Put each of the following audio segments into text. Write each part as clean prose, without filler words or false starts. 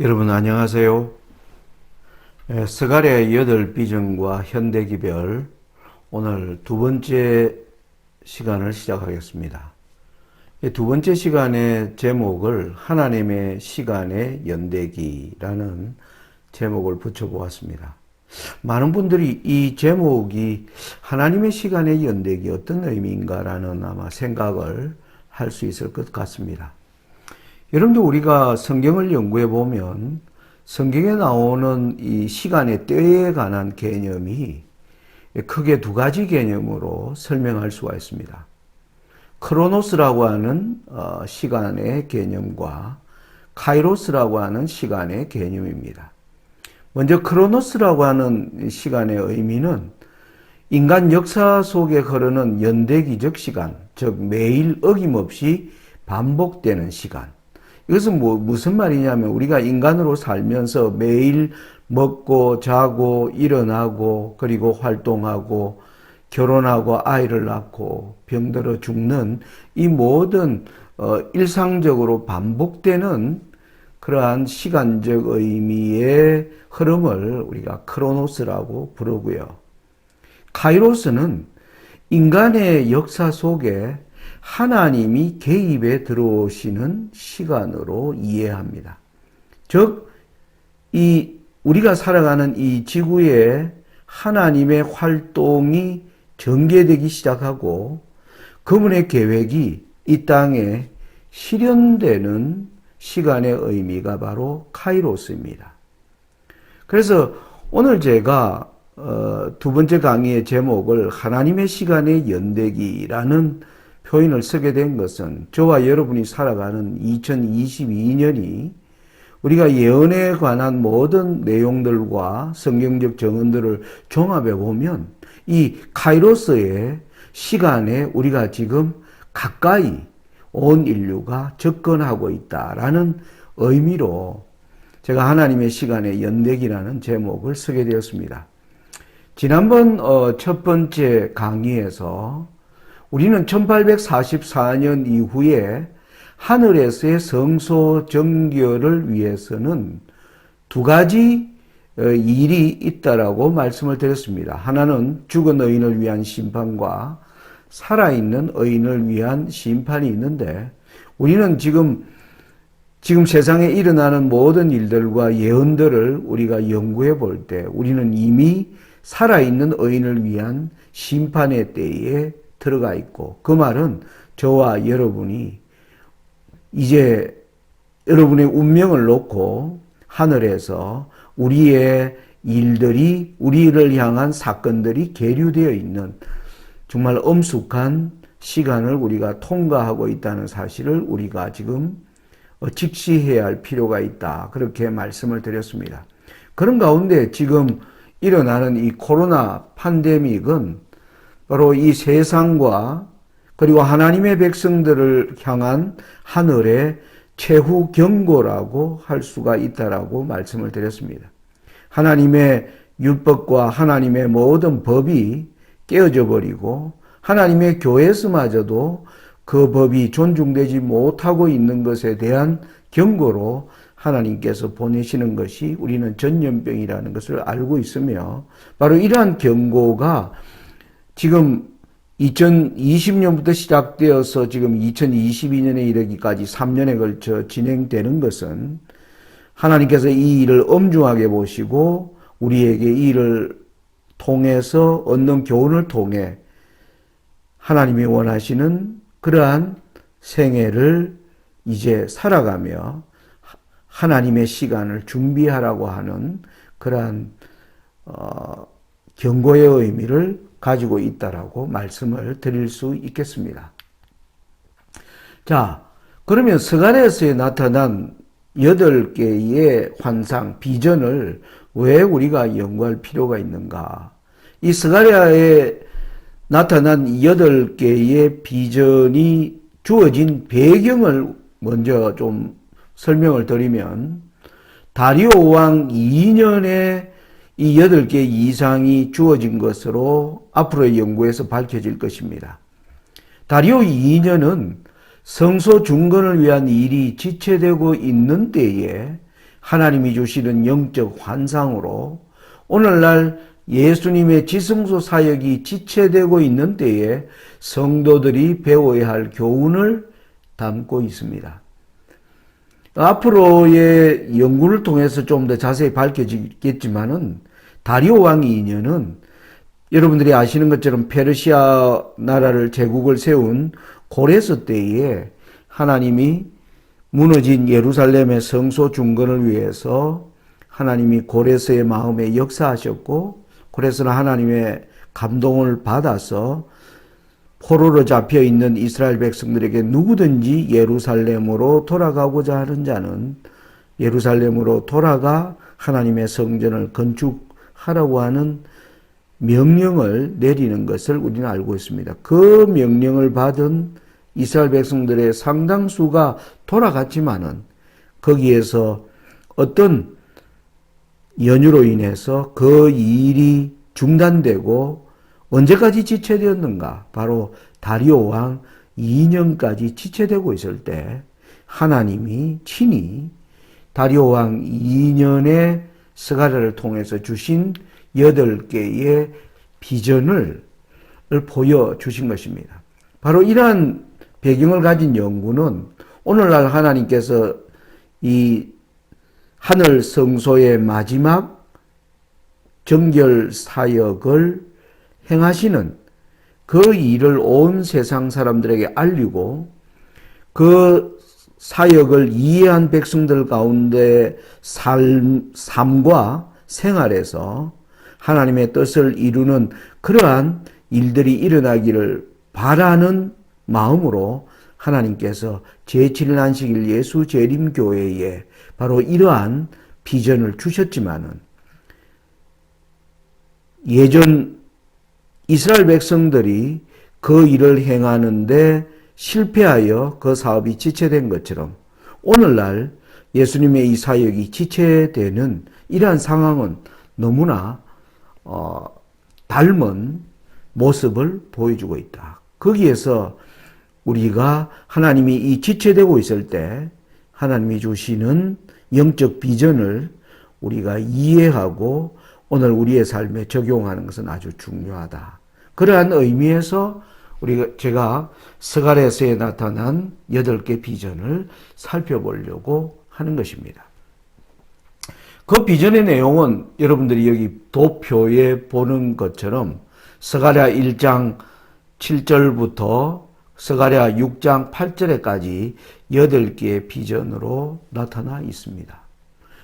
여러분 안녕하세요. 스가랴 8비전과 현대기별 오늘 두 번째 시간을 시작하겠습니다. 두 번째 시간의 제목을 하나님의 시간의 연대기라는 제목을 붙여보았습니다. 많은 분들이 이 제목이 하나님의 시간의 연대기 어떤 의미인가라는 아마 생각을 할 수 있을 것 같습니다. 여러분들 우리가 성경을 연구해 보면 성경에 나오는 이 시간의 때에 관한 개념이 크게 두 가지 개념으로 설명할 수가 있습니다. 크로노스라고 하는 시간의 개념과 카이로스라고 하는 시간의 개념입니다. 먼저 크로노스라고 하는 시간의 의미는 인간 역사 속에 흐르는 연대기적 시간, 즉 매일 어김없이 반복되는 시간. 이것은 무슨 말이냐면 우리가 인간으로 살면서 매일 먹고 자고 일어나고 그리고 활동하고 결혼하고 아이를 낳고 병들어 죽는 이 모든 일상적으로 반복되는 그러한 시간적 의미의 흐름을 우리가 크로노스라고 부르고요. 카이로스는 인간의 역사 속에 하나님이 개입에 들어오시는 시간으로 이해합니다. 즉, 우리가 살아가는 이 지구에 하나님의 활동이 전개되기 시작하고 그분의 계획이 이 땅에 실현되는 시간의 의미가 바로 카이로스입니다. 그래서 오늘 제가 두 번째 강의의 제목을 하나님의 시간의 연대기라는 표현을 쓰게 된 것은 저와 여러분이 살아가는 2022년이 우리가 예언에 관한 모든 내용들과 성경적 정언들을 종합해 보면 이 카이로스의 시간에 우리가 지금 가까이 온 인류가 접근하고 있다라는 의미로 제가 하나님의 시간의 연대기라는 제목을 쓰게 되었습니다. 지난번 첫 번째 강의에서 우리는 1844년 이후에 하늘에서의 성소 정결을 위해서는 두 가지 일이 있다라고 말씀을 드렸습니다. 하나는 죽은 의인을 위한 심판과 살아있는 의인을 위한 심판이 있는데 우리는 지금 세상에 일어나는 모든 일들과 예언들을 우리가 연구해 볼 때 우리는 이미 살아있는 의인을 위한 심판의 때에 들어가 있고 그 말은 저와 여러분이 이제 여러분의 운명을 놓고 하늘에서 우리의 일들이 우리를 향한 사건들이 계류되어 있는 정말 엄숙한 시간을 우리가 통과하고 있다는 사실을 우리가 지금 직시해야 할 필요가 있다. 그렇게 말씀을 드렸습니다. 그런 가운데 지금 일어나는 이 코로나 팬데믹은 바로 이 세상과 그리고 하나님의 백성들을 향한 하늘의 최후 경고라고 할 수가 있다라고 말씀을 드렸습니다. 하나님의 율법과 하나님의 모든 법이 깨어져 버리고 하나님의 교회에서마저도 그 법이 존중되지 못하고 있는 것에 대한 경고로 하나님께서 보내시는 것이 우리는 전염병이라는 것을 알고 있으며 바로 이러한 경고가 지금 2020년부터 시작되어서 지금 2022년에 이르기까지 3년에 걸쳐 진행되는 것은 하나님께서 이 일을 엄중하게 보시고 우리에게 이 일을 통해서 얻는 교훈을 통해 하나님이 원하시는 그러한 생애를 이제 살아가며 하나님의 시간을 준비하라고 하는 그러한 경고의 의미를 가지고 있다라고 말씀을 드릴 수 있겠습니다. 자, 그러면 스가랴서에 나타난 8개의 환상, 비전을 왜 우리가 연구할 필요가 있는가? 이 스가랴에 나타난 8개의 비전이 주어진 배경을 먼저 좀 설명을 드리면 다리오 왕 2년에 이 8개 이상이 주어진 것으로 앞으로의 연구에서 밝혀질 것입니다. 다리오 2년은 성소 중건을 위한 일이 지체되고 있는 때에 하나님이 주시는 영적 환상으로 오늘날 예수님의 지성소 사역이 지체되고 있는 때에 성도들이 배워야 할 교훈을 담고 있습니다. 앞으로의 연구를 통해서 좀 더 자세히 밝혀지겠지만은 다리오 왕 2년은 여러분들이 아시는 것처럼 페르시아 나라를 제국을 세운 고레스 때에 하나님이 무너진 예루살렘의 성소 중건을 위해서 하나님이 고레스의 마음에 역사하셨고, 고레스는 하나님의 감동을 받아서 포로로 잡혀 있는 이스라엘 백성들에게 누구든지 예루살렘으로 돌아가고자 하는 자는 예루살렘으로 돌아가 하나님의 성전을 건축하라고 하는 명령을 내리는 것을 우리는 알고 있습니다. 그 명령을 받은 이스라엘 백성들의 상당수가 돌아갔지만은 거기에서 어떤 연유로 인해서 그 일이 중단되고 언제까지 지체되었는가? 바로 다리오 왕 2년까지 지체되고 있을 때 하나님이 친히 다리오 왕 2년의 스가랴를 통해서 주신 8개의 비전을 보여주신 것입니다. 바로 이러한 배경을 가진 연구는 오늘날 하나님께서 이 하늘 성소의 마지막 정결 사역을 행하시는 그 일을 온 세상 사람들에게 알리고 그 사역을 이해한 백성들 가운데 삶과 생활에서 하나님의 뜻을 이루는 그러한 일들이 일어나기를 바라는 마음으로 하나님께서 제7일 안식일 예수 재림교회에 바로 이러한 비전을 주셨지만은 예전 이스라엘 백성들이 그 일을 행하는데 실패하여 그 사업이 지체된 것처럼 오늘날 예수님의 이 사역이 지체되는 이러한 상황은 너무나 닮은 모습을 보여주고 있다. 거기에서 우리가 하나님이 이 지체되고 있을 때 하나님이 주시는 영적 비전을 우리가 이해하고 오늘 우리의 삶에 적용하는 것은 아주 중요하다. 그러한 의미에서 제가 스가랴서에 나타난 8개 비전을 살펴보려고 하는 것입니다. 그 비전의 내용은 여러분들이 여기 도표에 보는 것처럼 스가랴 1장 7절부터 스가랴 6장 8절에까지 8개의 비전으로 나타나 있습니다.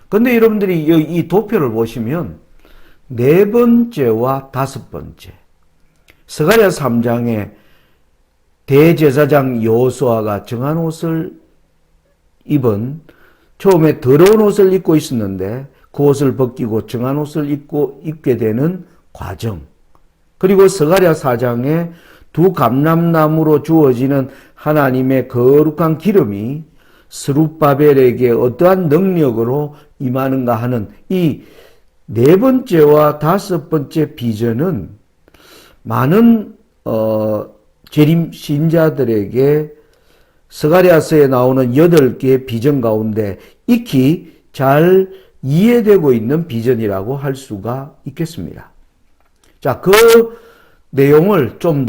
그런데 여러분들이 이 도표를 보시면 4번째와 5번째 스가랴 3장에 대제사장 여호수아가 정한 옷을 입은 처음에 더러운 옷을 입고 있었는데 그 옷을 벗기고 정한 옷을 입게 되는 과정, 그리고 스가랴 4장에 두 감람나무로 주어지는 하나님의 거룩한 기름이 스룹바벨에게 어떠한 능력으로 임하는가 하는 이 4번째와 5번째 비전은 많은 재림 신자들에게 스가랴서에 나오는 8개의 비전 가운데 익히 잘 이해되고 있는 비전이라고 할 수가 있겠습니다. 자, 그 내용을 좀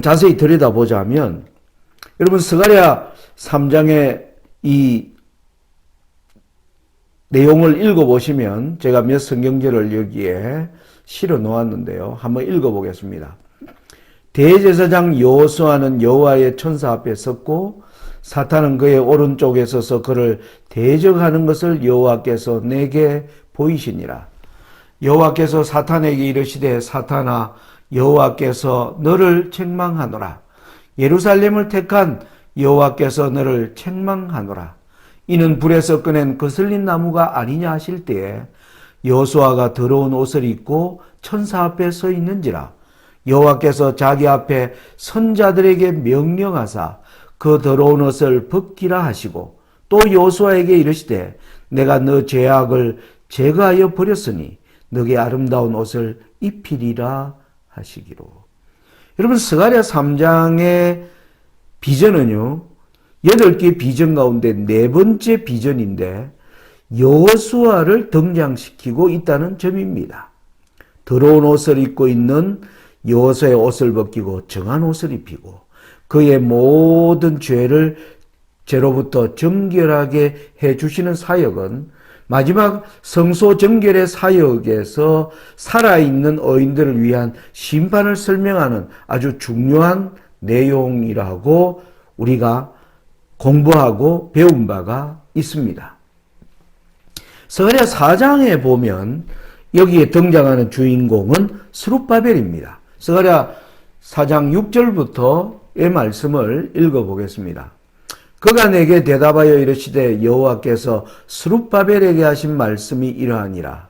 자세히 들여다보자면, 여러분, 스가랴 3장의 이 내용을 읽어보시면, 제가 몇 성경절을 여기에 실어 놓았는데요. 한번 읽어보겠습니다. 대제사장 여호수아는 여호와의 천사 앞에 섰고 사탄은 그의 오른쪽에 서서 그를 대적하는 것을 여호와께서 내게 보이시니라. 여호와께서 사탄에게 이르시되 사탄아 여호와께서 너를 책망하노라. 예루살렘을 택한 여호와께서 너를 책망하노라. 이는 불에서 꺼낸 거슬린 나무가 아니냐 하실 때에 여호수아가 더러운 옷을 입고 천사 앞에 서 있는지라. 여호와께서 자기 앞에 선자들에게 명령하사 그 더러운 옷을 벗기라 하시고 또 여호수아에게 이르시되 내가 너 죄악을 제거하여 버렸으니 너게 아름다운 옷을 입히리라 하시기로. 여러분, 스가랴 3장의 비전은요, 8개 비전 가운데 네 번째 비전인데 여호수아를 등장시키고 있다는 점입니다. 더러운 옷을 입고 있는 여호수아의 옷을 벗기고 정한 옷을 입히고 그의 모든 죄로부터 정결하게 해주시는 사역은 마지막 성소 정결의 사역에서 살아있는 의인들을 위한 심판을 설명하는 아주 중요한 내용이라고 우리가 공부하고 배운 바가 있습니다. 스가랴 4장에 보면 여기에 등장하는 주인공은 스룹바벨입니다. 스가랴 4장 6절부터의 말씀을 읽어보겠습니다. 그가 내게 대답하여 이르시되 여호와께서 스룹바벨에게 하신 말씀이 이러하니라.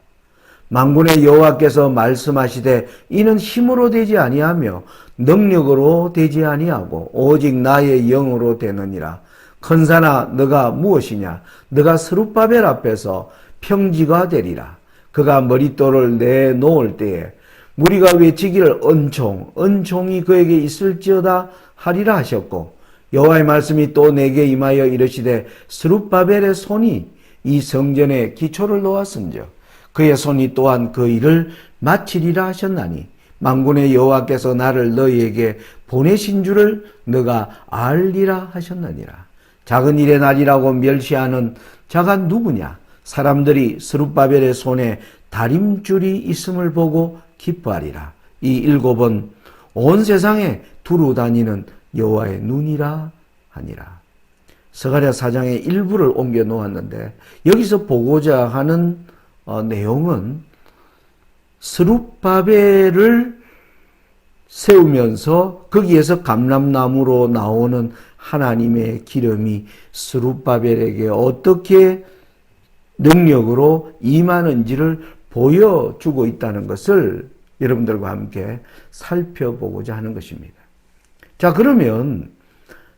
만군의 여호와께서 말씀하시되 이는 힘으로 되지 아니하며 능력으로 되지 아니하고 오직 나의 영으로 되느니라. 큰사나 너가 무엇이냐? 너가 스룹바벨 앞에서 평지가 되리라. 그가 머릿돌을 내놓을 때에 무리가 외치기를 은총이 그에게 있을지어다 하리라 하셨고 여호와의 말씀이 또 내게 임하여 이르시되 스룹바벨의 손이 이 성전에 기초를 놓았은즉 그의 손이 또한 그 일을 마치리라 하셨나니 만군의 여호와께서 나를 너희에게 보내신 줄을 너가 알리라 하셨느니라. 작은 일의 날이라고 멸시하는 자가 누구냐? 사람들이 스룹바벨의 손에 다림줄이 있음을 보고 기뻐하리라. 이 7은 온 세상에 두루 다니는 여호와의 눈이라 하니라. 스가랴 4장의 일부를 옮겨 놓았는데 여기서 보고자 하는 내용은 스룹바벨을 세우면서 거기에서 감람나무로 나오는 하나님의 기름이 스룹바벨에게 어떻게 능력으로 임하는지를 보여주고 있다는 것을 여러분들과 함께 살펴보고자 하는 것입니다. 자, 그러면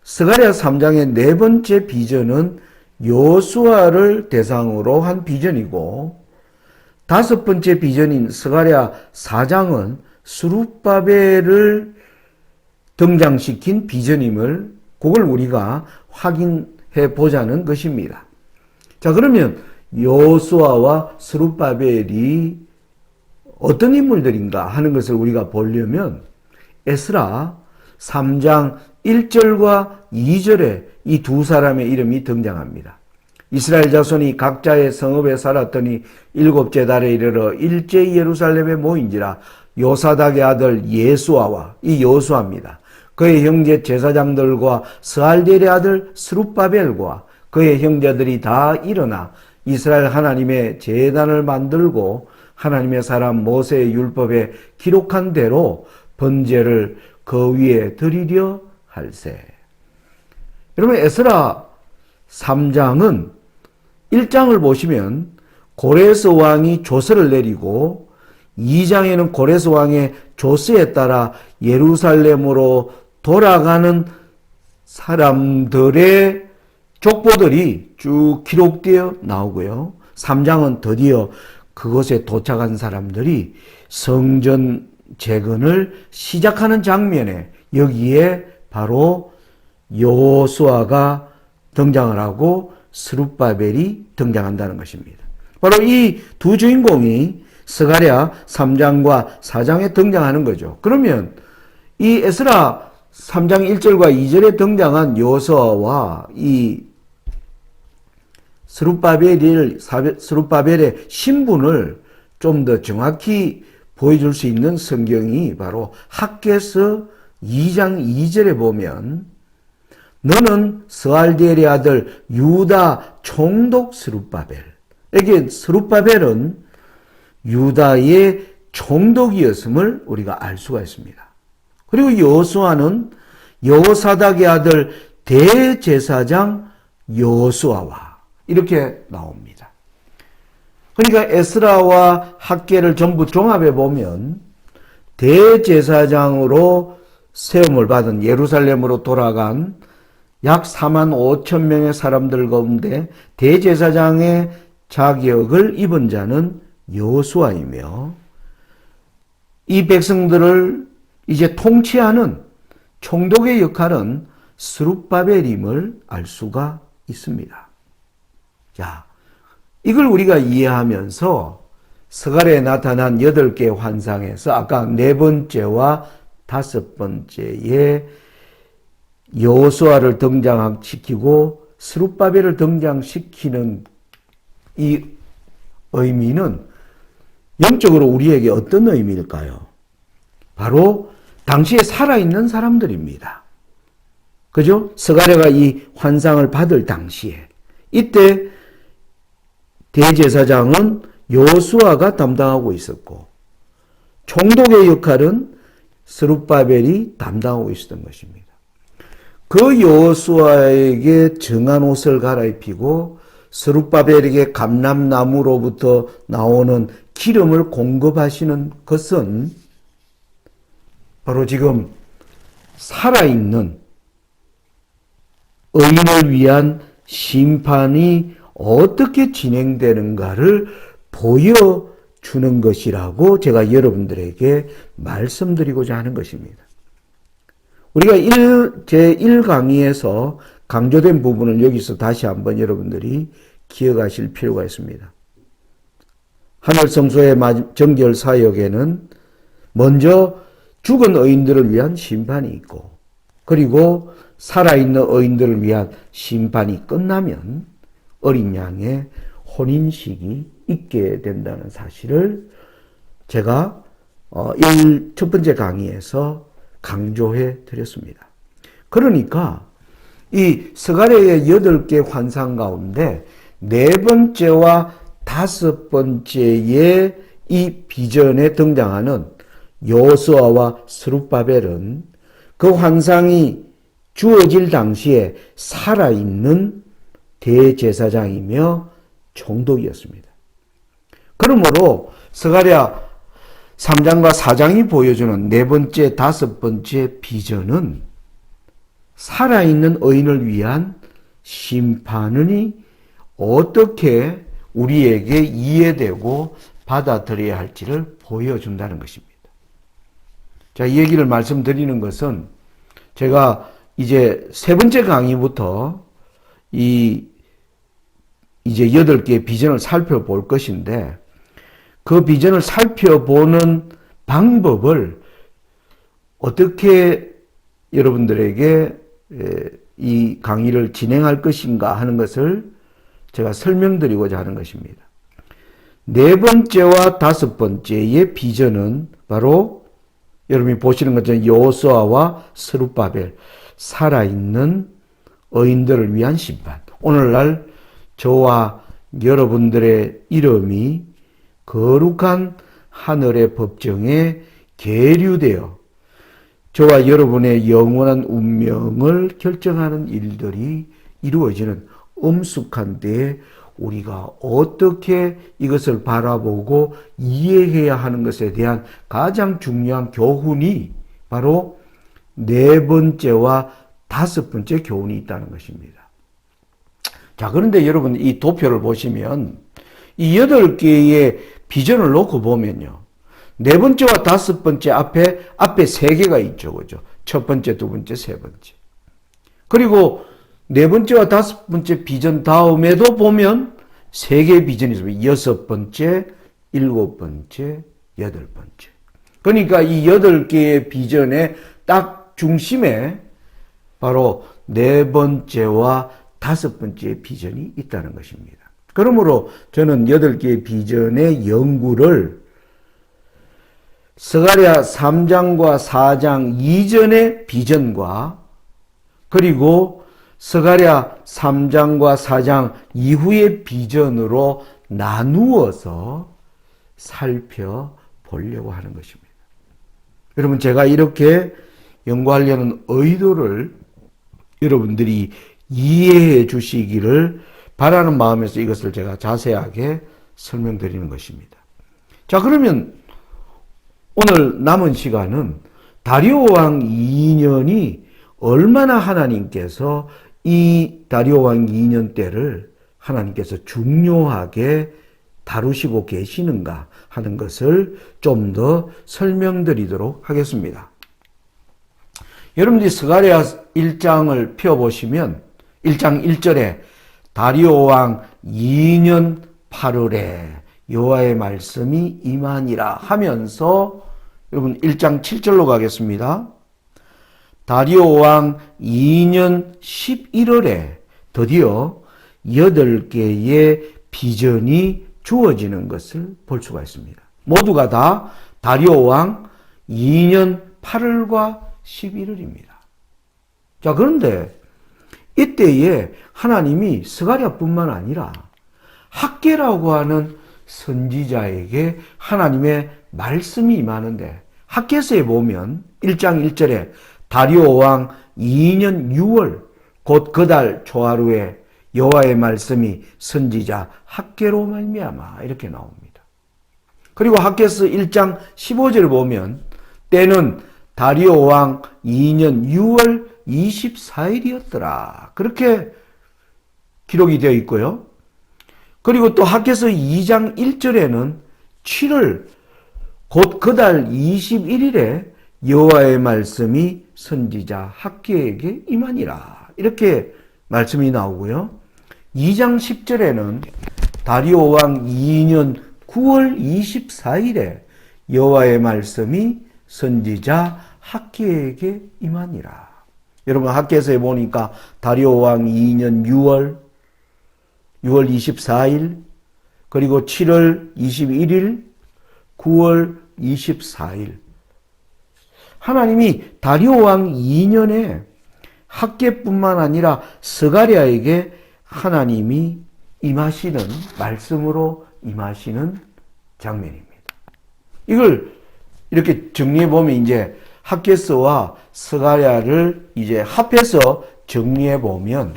스가랴 3장의 네 번째 비전은 여호수아를 대상으로 한 비전이고 다섯 번째 비전인 스가랴 4장은 스룹바벨을 등장시킨 비전임을 그걸 우리가 확인해 보자는 것입니다. 자, 그러면 여호수아와 스룹바벨이 어떤 인물들인가 하는 것을 우리가 보려면 에스라 3장 1절과 2절에 이 두 사람의 이름이 등장합니다. 이스라엘 자손이 각자의 성읍에 살았더니 7째 달에 이르러 일제히 예루살렘에 모인지라. 요사닥의 아들 예수아와 이 여호수아입니다. 그의 형제 제사장들과 스알디엘의 아들 스룹바벨과 그의 형제들이 다 일어나 이스라엘 하나님의 제단을 만들고 하나님의 사람 모세의 율법에 기록한 대로 번제를 그 위에 드리려 할세. 여러분, 에스라 3장은 1장을 보시면 고레스 왕이 조서를 내리고 2장에는 고레스 왕의 조서에 따라 예루살렘으로 돌아가는 사람들의 족보들이 쭉 기록되어 나오고요. 3장은 드디어 그곳에 도착한 사람들이 성전 재건을 시작하는 장면에 여기에 바로 여호수아가 등장을 하고 스룹바벨이 등장한다는 것입니다. 바로 이 두 주인공이 스가랴 3장과 4장에 등장하는 거죠. 그러면 이 에스라 3장 1절과 2절에 등장한 여호수아와 이 스룹바벨의 신분을 좀 더 정확히 보여줄 수 있는 성경이 바로 학개서 2장 2절에 보면 너는 스알디엘의 아들 유다 총독 스룹바벨. 이게 스룹바벨은 유다의 총독이었음을 우리가 알 수가 있습니다. 그리고 여호수아는 여호사닥의 아들 대제사장 여호수아와 이렇게 나옵니다. 그러니까 에스라와 학개를 전부 종합해 보면 대제사장으로 세움을 받은 예루살렘으로 돌아간 약 4만 5천 명의 사람들 가운데 대제사장의 자격을 입은 자는 여호수아이며 이 백성들을 이제 통치하는 총독의 역할은 스룹바벨임을 알 수가 있습니다. 자, 이걸 우리가 이해하면서 스가랴에 나타난 8개의 환상에서 아까 4번째와 5번째에 여호수아를 등장시키고 스룹바벨을 등장시키는 이 의미는 영적으로 우리에게 어떤 의미일까요? 바로 당시에 살아있는 사람들입니다. 그죠? 스가랴가 이 환상을 받을 당시에 이때 대제사장은 여호수아가 담당하고 있었고 총독의 역할은 스룹바벨이 담당하고 있었던 것입니다. 그 여호수아에게 정한 옷을 갈아입히고 스룹바벨에게 감람나무로부터 나오는 기름을 공급하시는 것은 바로 지금 살아있는 의인을 위한 심판이 어떻게 진행되는가를 보여주는 것이라고 제가 여러분들에게 말씀드리고자 하는 것입니다. 우리가 제1강의에서 강조된 부분을 여기서 다시 한번 여러분들이 기억하실 필요가 있습니다. 하늘성소의 정결 사역에는 먼저 죽은 의인들을 위한 심판이 있고 그리고 살아있는 의인들을 위한 심판이 끝나면 어린 양의 혼인식이 있게 된다는 사실을 제가 첫 번째 강의에서 강조해 드렸습니다. 그러니까 이 스가랴의 8개 환상 가운데 4번째와 5번째의 이 비전에 등장하는 여호수아와 스룹바벨은 그 환상이 주어질 당시에 살아있는 대제사장이며 총독이었습니다. 그러므로 스가랴 3장과 4장이 보여주는 4번째, 5번째 비전은 살아있는 의인을 위한 심판이 어떻게 우리에게 이해되고 받아들여야 할지를 보여준다는 것입니다. 자, 이 얘기를 말씀드리는 것은 제가 이제 3번째 강의부터 이제 8개의 비전을 살펴볼 것인데 그 비전을 살펴보는 방법을 어떻게 여러분들에게 이 강의를 진행할 것인가 하는 것을 제가 설명드리고자 하는 것입니다. 4번째와 5번째의 비전은 바로 여러분이 보시는 것처럼 여호수아와 스룹바벨, 살아있는 의인들을 위한 심판. 오늘날 저와 여러분들의 이름이 거룩한 하늘의 법정에 계류되어 저와 여러분의 영원한 운명을 결정하는 일들이 이루어지는 엄숙한 때에 우리가 어떻게 이것을 바라보고 이해해야 하는 것에 대한 가장 중요한 교훈이 바로 4번째와 5번째 교훈이 있다는 것입니다. 자, 그런데 여러분 이 도표를 보시면 이 8개의 비전을 놓고 보면요. 4번째와 5번째 앞에 3개가 있죠. 그죠? 첫 번째, 두 번째, 세 번째. 그리고 4번째와 5번째 비전 다음에도 보면 3개의 비전이 있습니다. 6번째, 7번째, 8번째. 그러니까 이 8개의 비전의 딱 중심에 바로 4번째와 5번째 비전이 있다는 것입니다. 그러므로 저는 8개의 비전의 연구를 스가랴 3장과 4장 이전의 비전과 그리고 스가랴 3장과 4장 이후의 비전으로 나누어서 살펴보려고 하는 것입니다. 여러분 제가 이렇게 연구하려는 의도를 여러분들이 이해해 주시기를 바라는 마음에서 이것을 제가 자세하게 설명드리는 것입니다. 자, 그러면 오늘 남은 시간은 다리오 왕 2년이 얼마나 하나님께서 이 다리오 왕 2년 때를 하나님께서 중요하게 다루시고 계시는가 하는 것을 좀 더 설명드리도록 하겠습니다. 여러분들이 스가랴 1장을 펴보시면 1장 1절에 다리오 왕 2년 8월에 여호와의 말씀이 임하니라 하면서 여러분 1장 7절로 가겠습니다. 다리오 왕 2년 11월에 드디어 8개의 비전이 주어지는 것을 볼 수가 있습니다. 모두가 다 다리오 왕 2년 8월과 11월입니다. 자, 그런데 이때에 하나님이 스가랴뿐만 아니라 학개라고 하는 선지자에게 하나님의 말씀이 임하는데, 학개서에 보면 1장 1절에 다리오 왕 2년 6월 곧 그 달 초하루에 여호와의 말씀이 선지자 학개로 말미암아 이렇게 나옵니다. 그리고 학개서 1장 15절을 보면 때는 다리오 왕 2년 6월 24일이었더라. 그렇게 기록이 되어 있고요. 그리고 또 학개서 2장 1절에는 7월 곧 그 달 21일에 여호와의 말씀이 선지자 학개에게 임하니라. 이렇게 말씀이 나오고요. 2장 10절에는 다리오 왕 2년 9월 24일에 여호와의 말씀이 선지자 학개에게 임하니라. 여러분 학개서에 보니까 다리오 왕 2년 6월 24일, 그리고 7월 21일, 9월 24일. 하나님이 다리오 왕 2년에 학개뿐만 아니라 스가랴에게 하나님이 임하시는 말씀으로 임하시는 장면입니다. 이걸 이렇게 정리해 보면 이제 학개서와 스가랴를 이제 합해서 정리해 보면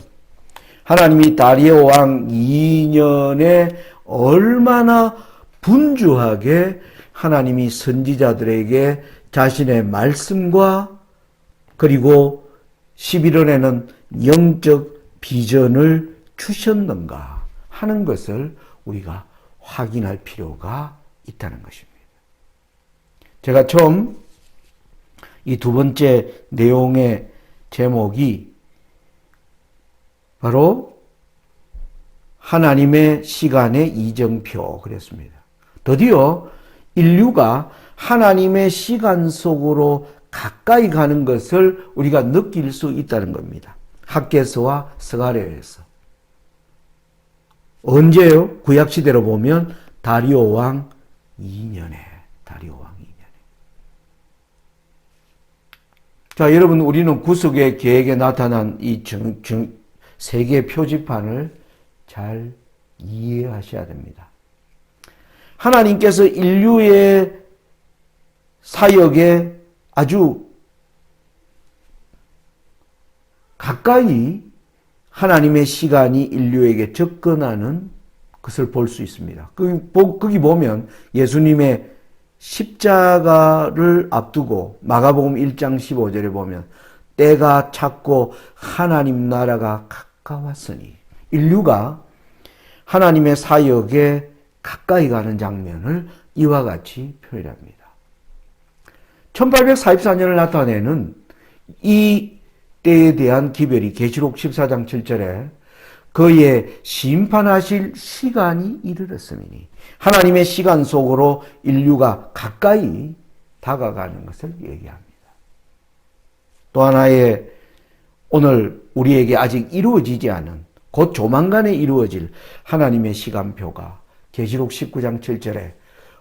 하나님이 다리오 왕 2년에 얼마나 분주하게 하나님이 선지자들에게 자신의 말씀과 그리고 11월에는 영적 비전을 주셨는가 하는 것을 우리가 확인할 필요가 있다는 것입니다. 제가 처음 이 두 번째 내용의 제목이 바로 하나님의 시간의 이정표 그랬습니다. 드디어 인류가 하나님의 시간 속으로 가까이 가는 것을 우리가 느낄 수 있다는 겁니다. 학개서와 스가랴에서. 언제요? 구약시대로 보면 다리오 왕 2년에. 자, 여러분, 우리는 구속의 계획에 나타난 이 세 개의 표지판을 잘 이해하셔야 됩니다. 하나님께서 인류의 사역에 아주 가까이 하나님의 시간이 인류에게 접근하는 것을 볼 수 있습니다. 거기 보면 예수님의 십자가를 앞두고 마가복음 1장 15절에 보면 때가 찼고 하나님 나라가 가까웠으니, 인류가 하나님의 사역에 가까이 가는 장면을 이와 같이 표현합니다. 1844년을 나타내는 이 때에 대한 기별이 계시록 14장 7절에 그의 심판하실 시간이 이르렀으니, 하나님의 시간 속으로 인류가 가까이 다가가는 것을 얘기합니다. 또 하나의 오늘 우리에게 아직 이루어지지 않은, 곧 조만간에 이루어질 하나님의 시간표가 계시록 19장 7절에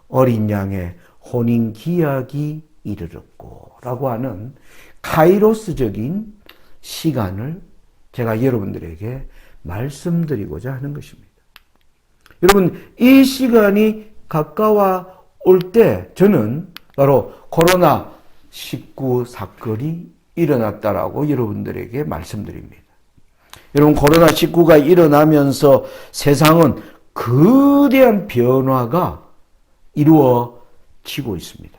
어린 양의 혼인 기약이 이르렀고 라고 하는 카이로스적인 시간을 제가 여러분들에게 말씀드리고자 하는 것입니다. 여러분, 이 시간이 가까워 올 때 저는 바로 코로나19 사건이 일어났다라고 여러분들에게 말씀드립니다. 여러분, 코로나19가 일어나면서 세상은 거대한 변화가 이루어지고 있습니다.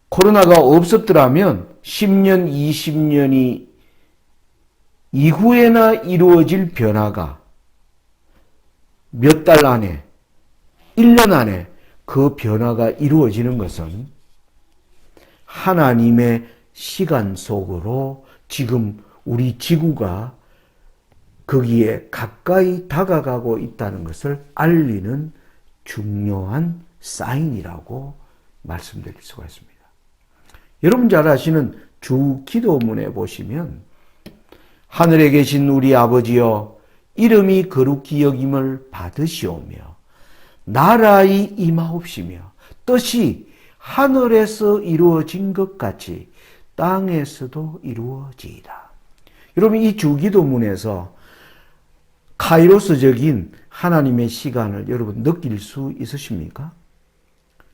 코로나가 없었더라면 10년, 20년이 이후에나 이루어질 변화가 몇 달 안에, 1년 안에 그 변화가 이루어지는 것은 하나님의 시간 속으로 지금 우리 지구가 거기에 가까이 다가가고 있다는 것을 알리는 중요한 사인이라고 말씀드릴 수가 있습니다. 여러분 잘 아시는 주 기도문에 보시면 하늘에 계신 우리 아버지여 이름이 거룩히 여김을 받으시오며 나라의 임하옵시며 뜻이 하늘에서 이루어진 것 같이 땅에서도 이루어지이다. 여러분 이 주기도문에서 카이로스적인 하나님의 시간을 여러분 느낄 수 있으십니까?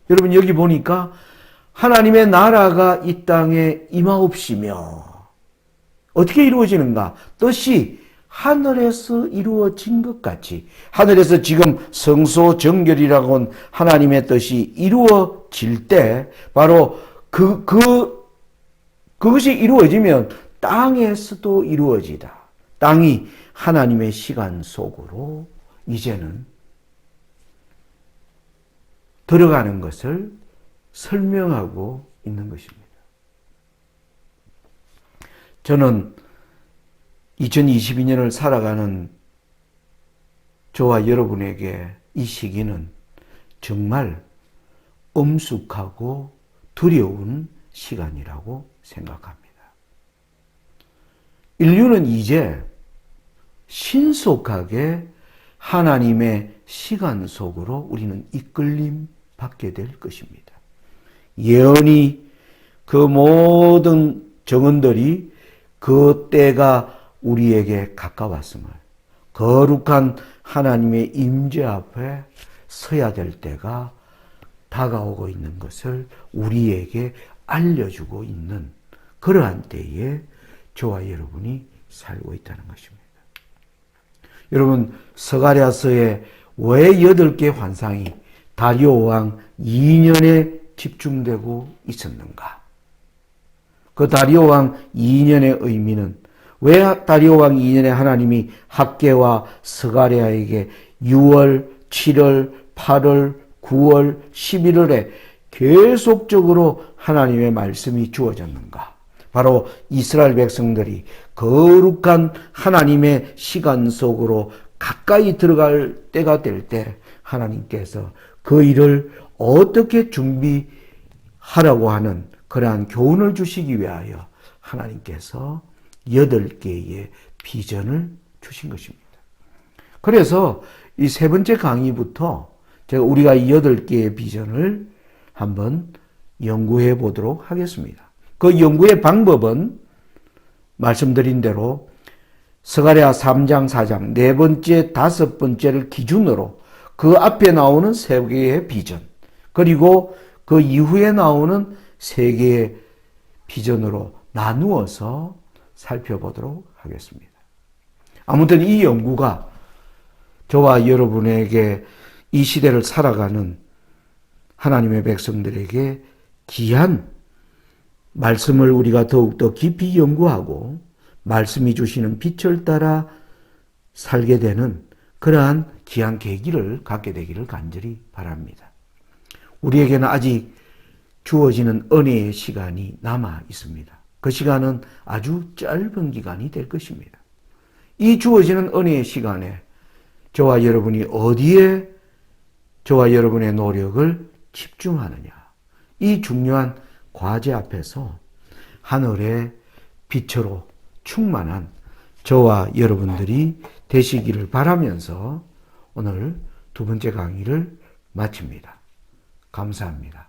여러분 여기 보니까 하나님의 나라가 이 땅에 임하옵시며 어떻게 이루어지는가? 뜻이 하늘에서 이루어진 것 같이 하늘에서 지금 성소정결이라고 하나님의 뜻이 이루어질 때 바로 그것이 이루어지면 땅에서도 이루어지다. 땅이 하나님의 시간 속으로 이제는 들어가는 것을 설명하고 있는 것입니다. 저는 2022년을 살아가는 저와 여러분에게 이 시기는 정말 엄숙하고 두려운 시간이라고 생각합니다. 인류는 이제 신속하게 하나님의 시간 속으로 우리는 이끌림 받게 될 것입니다. 예언이 그 모든 정언들이 그 때가 우리에게 가까웠음을 거룩한 하나님의 임재 앞에 서야 될 때가 다가오고 있는 것을 우리에게 알려주고 있는 그러한 때에 저와 여러분이 살고 있다는 것입니다. 여러분 스가랴서에 왜 8개 환상이 다리오 왕 2년에 집중되고 있었는가? 그 다리오 왕 2년의 의미는 왜 다리오 왕 2년에 하나님이 학개와 스가랴에게 6월, 7월, 8월, 9월, 11월에 계속적으로 하나님의 말씀이 주어졌는가? 바로 이스라엘 백성들이 거룩한 하나님의 시간 속으로 가까이 들어갈 때가 될 때 하나님께서 그 일을 어떻게 준비하라고 하는 그러한 교훈을 주시기 위하여 하나님께서 8개의 비전을 주신 것입니다. 그래서 이 세 번째 강의부터 우리가 이 8개의 비전을 한번 연구해 보도록 하겠습니다. 그 연구의 방법은 말씀드린 대로 스가랴 3장, 4장, 네 번째, 다섯 번째를 기준으로 그 앞에 나오는 3개의 비전, 그리고 그 이후에 나오는 3개의 비전으로 나누어서 살펴보도록 하겠습니다. 아무튼 이 연구가 저와 여러분에게 이 시대를 살아가는 하나님의 백성들에게 귀한 말씀을 우리가 더욱더 깊이 연구하고 말씀이 주시는 빛을 따라 살게 되는 그러한 귀한 계기를 갖게 되기를 간절히 바랍니다. 우리에게는 아직 주어지는 은혜의 시간이 남아 있습니다. 그 시간은 아주 짧은 기간이 될 것입니다. 이 주어지는 은혜의 시간에 저와 여러분이 어디에 저와 여러분의 노력을 집중하느냐, 이 중요한 과제 앞에서 하늘의 빛으로 충만한 저와 여러분들이 되시기를 바라면서 오늘 두 번째 강의를 마칩니다. 감사합니다.